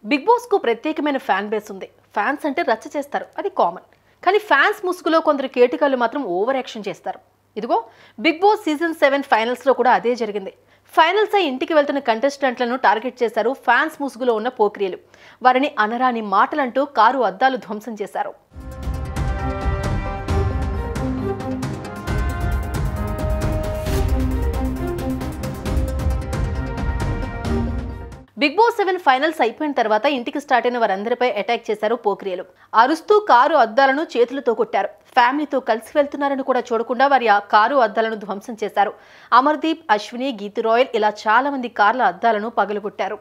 Big boss కు ప్రత్యేకమైన fan base ఉంది. ఫ్యాన్స్ అంటే రచ్చ చేస్తారు, అది కామన్. కానీ ఫ్యాన్స్ ముసుగులో కొందరు కేటికలు మాత్రం ఓవర్ యాక్షన్ చేస్తారు. ఇదిగో బిగ్ బాస్ సీజన్ 7 ఫైనల్స్ లో కూడా అదే జరిగింది. ఫైనల్స్ అయి ఇంటికి వెళ్తున్న కంటెస్టెంట్లను టార్గెట్ చేశారు ఫ్యాన్స్ ముసుగులో ఉన్న పోక్రియలు. వారిని అనరాని మాటలంటూ కారు అద్దాలు ధ్వంసం చేశారు. బిగ్ బాస్ 7 ఫైనల్స్ అయిపోయిన తర్వాత ఇంటికి స్టార్ట్ అయిన వారందరిపై అటాక్ చేశారు పోక్రియలు. అరుస్తూ కారు అద్దాలను చేతులతో కొట్టారు. ఫ్యామిలీతో కలిసి వెళ్తున్నారని కూడా చూడకుండా వారి ఆ కారు అద్దాలను ధ్వంసం చేశారు. అమర్దీప్, అశ్విని, గీతు రాయల్ ఇలా చాలా మంది కార్ల అద్దాలను పగలగొట్టారు.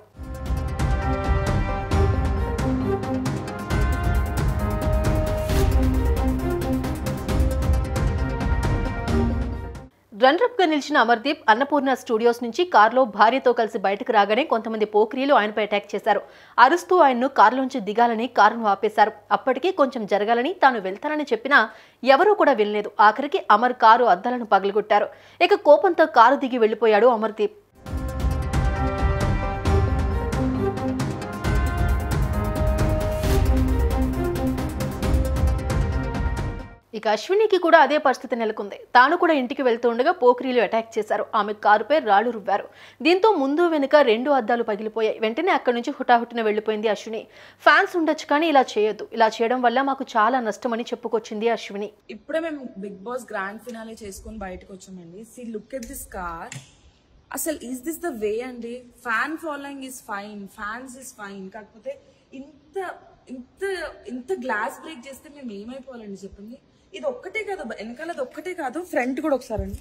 రన్నరప్ గా నిలిచిన అమర్దీప్ అన్నపూర్ణ స్టూడియోస్ నుంచి కారులో భార్యతో కలిసి బయటకు రాగానే కొంతమంది పోక్రీలు ఆయనపై అటాక్ చేశారు. అరుస్తూ ఆయన్ను కారులోంచి దిగాలని కారును ఆపేశారు. అప్పటికీ కొంచెం జరగాలని తాను వెళ్తానని చెప్పినా ఎవరూ కూడా వినలేదు. ఆఖరికి అమర్ కారు అద్దాలను పగలగొట్టారు. ఇక కోపంతో కారు దిగి వెళ్లిపోయాడు అమర్దీప్. ఇక అశ్వినికి కూడా అదే పరిస్థితి నెలకొంది. తాను కూడా ఇంటికి వెళ్తుండగా పోక్రీలు అటాక్ చేశారు. ఆమె కారుపై రాళ్లు రువ్వారు. దీంతో ముందు వెనుక 2 అద్దాలు పగిలిపోయాయి. వెంటనే అక్కడి నుంచి హుటాహుటిన వెళ్లిపోయింది అశ్విని. ఫ్యాన్స్ ఉండొచ్చు కానీ ఇలా చేయొద్దు, ఇలా చేయడం వల్ల మాకు చాలా నష్టమని చెప్పుకొచ్చింది అశ్విని. ఇప్పుడే మేము బిగ్ బాస్ గ్రాండ్ ఫినాలే చేసుకుని బయటకు వచ్చామండి. See look at this car. అసలు ఈస్ దిస్ ద వే అండి? Fan following is fine, fans is fine. కాకపోతే ఇంత ఇంత ఇంత గ్లాస్ బ్రేక్ చేస్తే మేము ఏమైపోవాలండి చెప్పండి. ఇది ఒక్కటే కాదు, వెనకాలది ఒక్కటే కాదు, ఫ్రంట్ కూడా ఒకసారి అండి.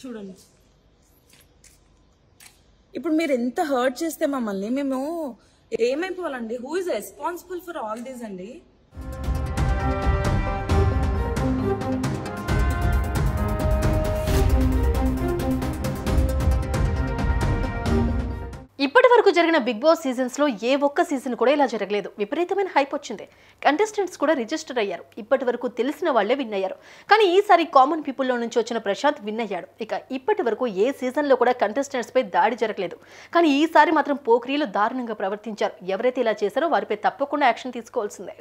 చూడండి, ఇప్పుడు మీరు ఎంత హర్ట్ చేస్తే మమ్మల్ని మేము ఏమైపోవాలండి? Who is responsible for all this అండి? ఇప్పటి వరకు జరిగిన బిగ్ బాస్ సీజన్స్ లో ఏ ఒక్క సీజన్ కూడా ఇలా జరగలేదు. విపరీతమైన హైప్ వచ్చింది. కంటెస్టెంట్స్ కూడా రిజిస్టర్ అయ్యారు. ఇప్పటి వరకు తెలిసిన వాళ్లే విన్ అయ్యారు. కానీ ఈసారి కామన్ పీపుల్ లో నుంచి వచ్చిన ప్రశాంత్ విన్ అయ్యాడు. ఇక ఇప్పటి వరకు ఏ సీజన్ లో కూడా కంటెస్టెంట్స్ పై దాడి జరగలేదు. కానీ ఈసారి మాత్రం పోక్రీలు దారుణంగా ప్రవర్తించారు. ఎవరైతే ఇలా చేశారో వారిపై తప్పకుండా యాక్షన్ తీసుకోవాల్సిందే.